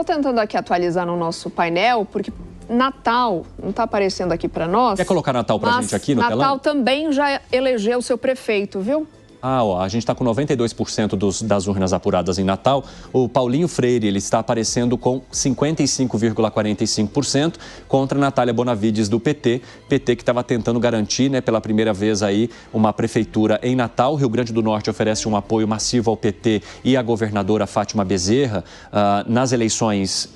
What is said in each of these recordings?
Estou tentando aqui atualizar no nosso painel, porque Natal não está aparecendo aqui para nós. Quer colocar Natal para a gente aqui no telão? Natal também já elegeu o seu prefeito, viu? A gente está com 92% das urnas apuradas em Natal. O Paulinho Freire, ele está aparecendo com 55,45% contra a Natália Bonavides do PT. PT que estava tentando garantir, pela primeira vez aí, uma prefeitura em Natal. O Rio Grande do Norte oferece um apoio massivo ao PT e à governadora Fátima Bezerra nas eleições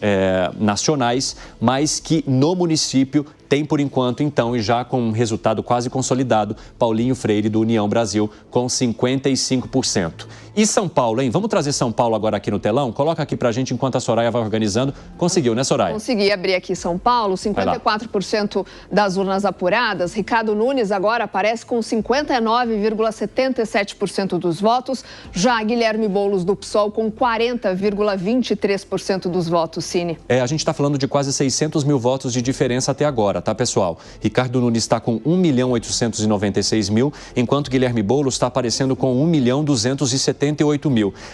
nacionais, mas que no município tem, por enquanto, então, e já com um resultado quase consolidado, Paulinho Freire, do União Brasil, com 55%. E São Paulo, hein? Vamos trazer São Paulo agora aqui no telão? Coloca aqui pra gente enquanto a Soraya vai organizando. Conseguiu, né, Soraya? Consegui abrir aqui São Paulo, 54% das urnas apuradas. Ricardo Nunes agora aparece com 59,77% dos votos. Já Guilherme Boulos do PSOL com 40,23% dos votos, Cine. A gente está falando de quase 600 mil votos de diferença até agora, tá, pessoal? Ricardo Nunes está com 1.896.000, enquanto Guilherme Boulos está aparecendo com 1.278.000.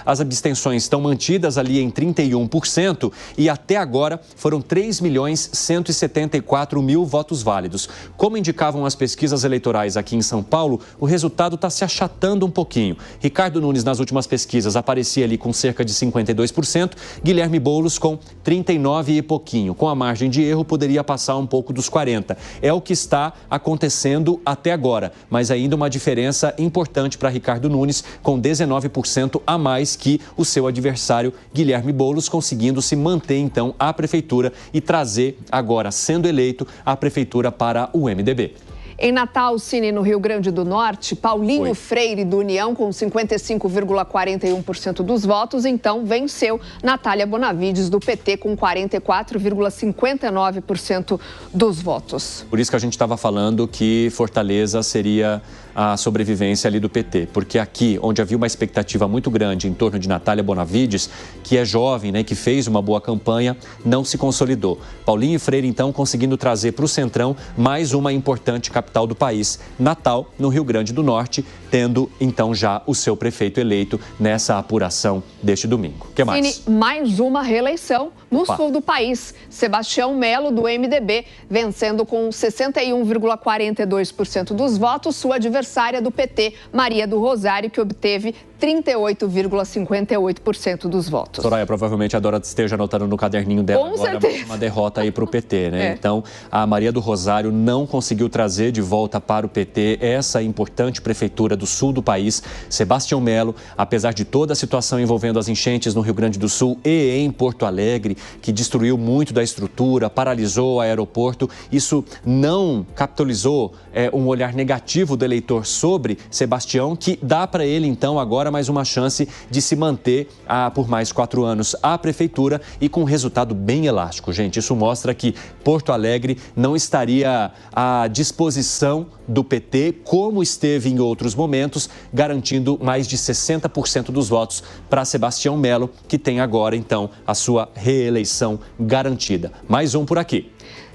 As abstenções estão mantidas ali em 31% e até agora foram 3.174.000 votos válidos. Como indicavam as pesquisas eleitorais aqui em São Paulo, o resultado está se achatando um pouquinho. Ricardo Nunes, nas últimas pesquisas, aparecia ali com cerca de 52%, Guilherme Boulos com 39% e pouquinho. Com a margem de erro, poderia passar um pouco dos 40%. É o que está acontecendo até agora, mas ainda uma diferença importante para Ricardo Nunes, com 19% a mais que o seu adversário Guilherme Boulos, conseguindo se manter então à prefeitura e trazer agora, sendo eleito, a prefeitura para o MDB. Em Natal, Cine, no Rio Grande do Norte, Paulinho Freire, do União, com 55,41% dos votos, então venceu Natália Bonavides, do PT, com 44,59% dos votos. Por isso que a gente estava falando que Fortaleza seria a sobrevivência ali do PT, porque aqui, onde havia uma expectativa muito grande em torno de Natália Bonavides, que é jovem, que fez uma boa campanha, não se consolidou. Paulinho Freire, então, conseguindo trazer para o Centrão mais uma importante capital do país, Natal, no Rio Grande do Norte, tendo, então, já o seu prefeito eleito nessa apuração deste domingo. O que mais? Cine, mais uma reeleição no sul do país. Sebastião Melo, do MDB, vencendo com 61,42% dos votos, sua adversária do PT, Maria do Rosário, que obteve 38,58% dos votos. Soraya, provavelmente a Dora esteja anotando no caderninho dela Com agora certeza. Uma derrota aí para o PT, Então, a Maria do Rosário não conseguiu trazer de volta para o PT essa importante prefeitura do sul do país. Sebastião Melo, apesar de toda a situação envolvendo as enchentes no Rio Grande do Sul e em Porto Alegre, que destruiu muito da estrutura, paralisou o aeroporto, isso não capitalizou um olhar negativo do eleitor sobre Sebastião, que dá para ele, então, agora mais uma chance de se manter por mais 4 anos à prefeitura e com um resultado bem elástico, gente. Isso mostra que Porto Alegre não estaria à disposição do PT, como esteve em outros momentos, garantindo mais de 60% dos votos para Sebastião Melo, que tem agora, então, a sua reeleição garantida. Mais um por aqui.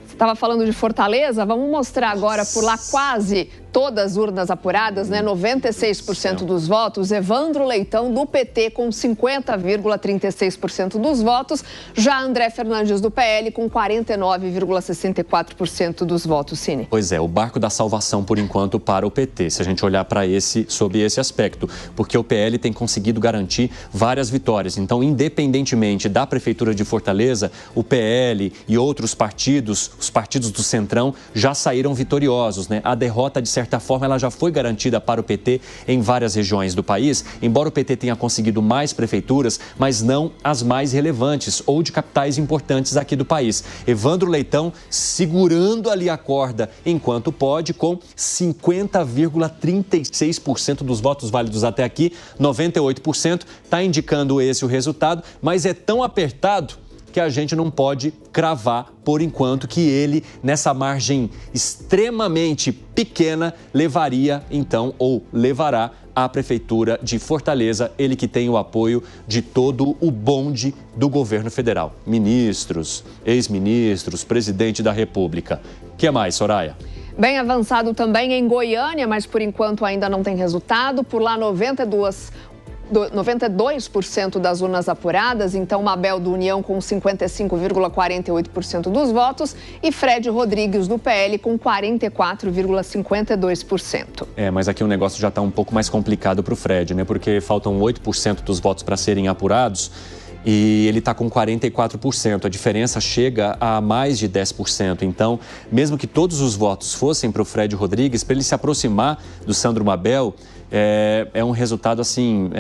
Você estava falando de Fortaleza, vamos mostrar agora por lá quase todas as urnas apuradas, 96% dos votos. Evandro Leitão, do PT, com 50,36% dos votos. Já André Fernandes, do PL, com 49,64% dos votos, Cine. Pois é, o barco da salvação, por enquanto, para o PT, se a gente olhar para sob esse aspecto, porque o PL tem conseguido garantir várias vitórias. Então, independentemente da Prefeitura de Fortaleza, o PL e outros partidos, os partidos do Centrão, já saíram vitoriosos, A derrota, de certa forma, ela já foi garantida para o PT em várias regiões do país, embora o PT tenha conseguido mais prefeituras, mas não as mais relevantes ou de capitais importantes aqui do país. Evandro Leitão segurando ali a corda enquanto pode, com 50,36% dos votos válidos até aqui, 98%, está indicando esse o resultado, mas é tão apertado que a gente não pode cravar, por enquanto, que ele, nessa margem extremamente pequena, levaria, então, ou levará a Prefeitura de Fortaleza, ele que tem o apoio de todo o bonde do governo federal. Ministros, ex-ministros, presidente da República. O que mais, Soraya? Bem avançado também em Goiânia, mas por enquanto ainda não tem resultado. Por lá, 92% das urnas apuradas, então Mabel do União com 55,48% dos votos e Fred Rodrigues do PL com 44,52%. Mas aqui o negócio já está um pouco mais complicado para o Fred, né? Porque faltam 8% dos votos para serem apurados. E ele está com 44%. A diferença chega a mais de 10%. Então, mesmo que todos os votos fossem para o Fred Rodrigues, para ele se aproximar do Sandro Mabel, é um resultado, assim,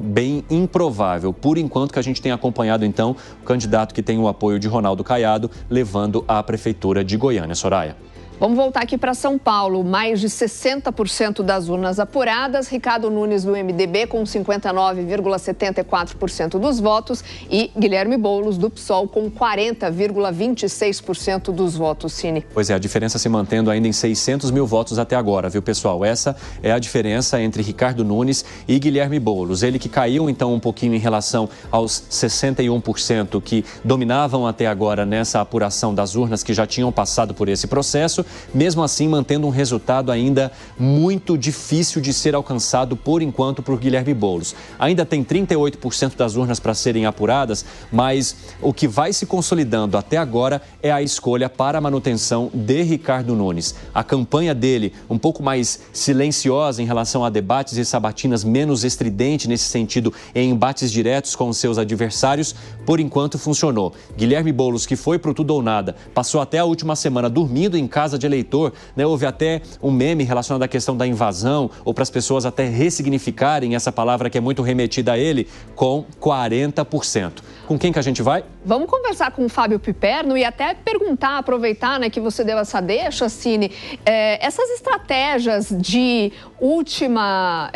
bem improvável. Por enquanto que a gente tem acompanhado, então, o candidato que tem o apoio de Ronaldo Caiado, levando à Prefeitura de Goiânia. Soraya. Vamos voltar aqui para São Paulo. Mais de 60% das urnas apuradas. Ricardo Nunes, do MDB, com 59,74% dos votos. E Guilherme Boulos, do PSOL, com 40,26% dos votos. Cine. Pois é, a diferença se mantendo ainda em 600 mil votos até agora, viu, pessoal? Essa é a diferença entre Ricardo Nunes e Guilherme Boulos. Ele que caiu, então, um pouquinho em relação aos 61% que dominavam até agora nessa apuração das urnas que já tinham passado por esse processo. Mesmo assim, mantendo um resultado ainda muito difícil de ser alcançado por enquanto por Guilherme Boulos. Ainda tem 38% das urnas para serem apuradas, mas o que vai se consolidando até agora é a escolha para a manutenção de Ricardo Nunes. A campanha dele, um pouco mais silenciosa em relação a debates e sabatinas, menos estridente nesse sentido em embates diretos com os seus adversários, por enquanto funcionou. Guilherme Boulos, que foi pro tudo ou nada, passou até a última semana dormindo em casa de eleitor, né? Houve até um meme relacionado à questão da invasão, ou para as pessoas até ressignificarem essa palavra que é muito remetida a ele, com 40%. Com quem que a gente vai? Vamos conversar com o Fábio Piperno e até perguntar, aproveitar, né, que você deu essa deixa, Cine, essas estratégias de última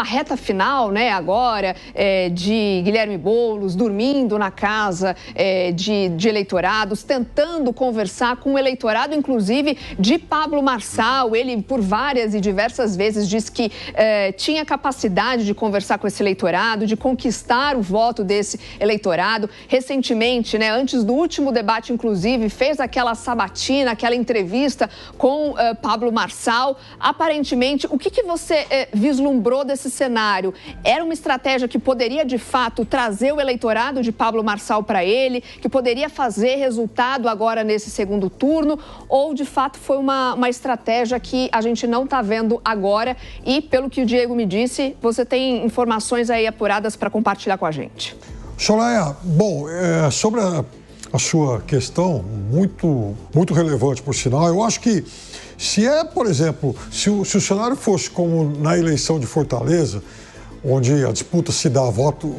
reta final, né, agora, de Guilherme Boulos dormindo na casa de eleitorados, tentando conversar com o eleitorado, inclusive de Pablo Marçal. Ele, por várias e diversas vezes, disse que tinha capacidade de conversar com esse eleitorado, de conquistar o voto desse eleitorado. Recentemente, né, antes do último debate, inclusive, fez aquela sabatina, aquela entrevista com Pablo Marçal. Aparentemente, o que você vislumbrou desse cenário? Era uma estratégia que poderia, de fato, trazer o eleitorado de Pablo Marçal para ele, que poderia fazer resultado agora nesse segundo turno, ou, de fato, foi uma estratégia que a gente não está vendo agora e, pelo que o Diego me disse, você tem informações aí apuradas para compartilhar com a gente? Soraya, bom, sobre a sua questão, muito relevante, por sinal, eu acho que por exemplo, se o cenário fosse como na eleição de Fortaleza, onde a disputa se dá voto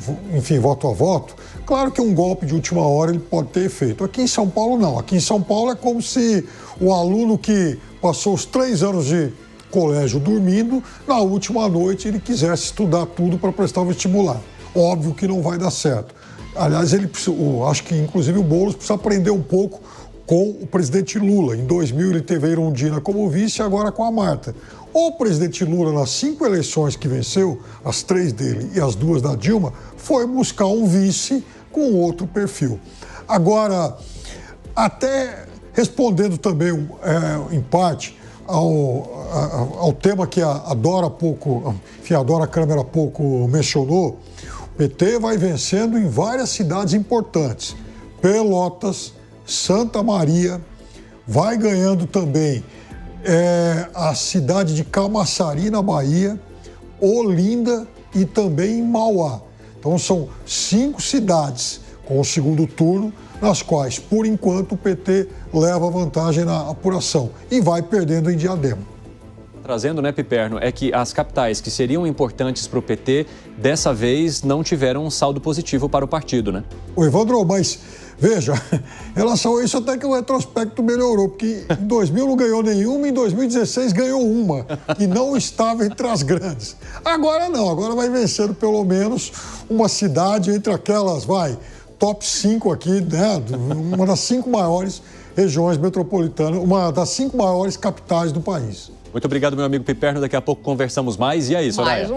a voto, claro que um golpe de última hora ele pode ter efeito. Aqui em São Paulo, não. Aqui em São Paulo é como se o aluno que passou os 3 anos de colégio dormindo, na última noite ele quisesse estudar tudo para prestar o vestibular. Óbvio que não vai dar certo. Aliás, acho que inclusive o Boulos precisa aprender um pouco com o presidente Lula. Em 2000 ele teve a Erundina como vice e agora com a Marta. O presidente Lula, nas 5 eleições que venceu, as 3 dele e as 2 da Dilma, foi buscar um vice com outro perfil. Agora, até respondendo também, em parte, ao tema que a Dora Kramer há pouco mencionou, o PT vai vencendo em várias cidades importantes. Pelotas, Santa Maria, vai ganhando também a cidade de Camaçari, na Bahia, Olinda e também em Mauá. Então são 5 cidades com o segundo turno, nas quais, por enquanto, o PT leva vantagem na apuração e vai perdendo em Diadema. Trazendo, né, Piperno, é que as capitais que seriam importantes para o PT, dessa vez não tiveram um saldo positivo para o partido, né? O Evandro, mas veja, em relação a isso até que o retrospecto melhorou, porque em 2000 não ganhou nenhuma, em 2016 ganhou uma, e não estava entre as grandes. Agora não, agora vai vencendo pelo menos uma cidade entre aquelas, top 5 aqui, né, uma das 5 maiores regiões metropolitanas, uma das 5 maiores capitais do país. Muito obrigado, meu amigo Piperno. Daqui a pouco conversamos mais. E é isso, Soraya.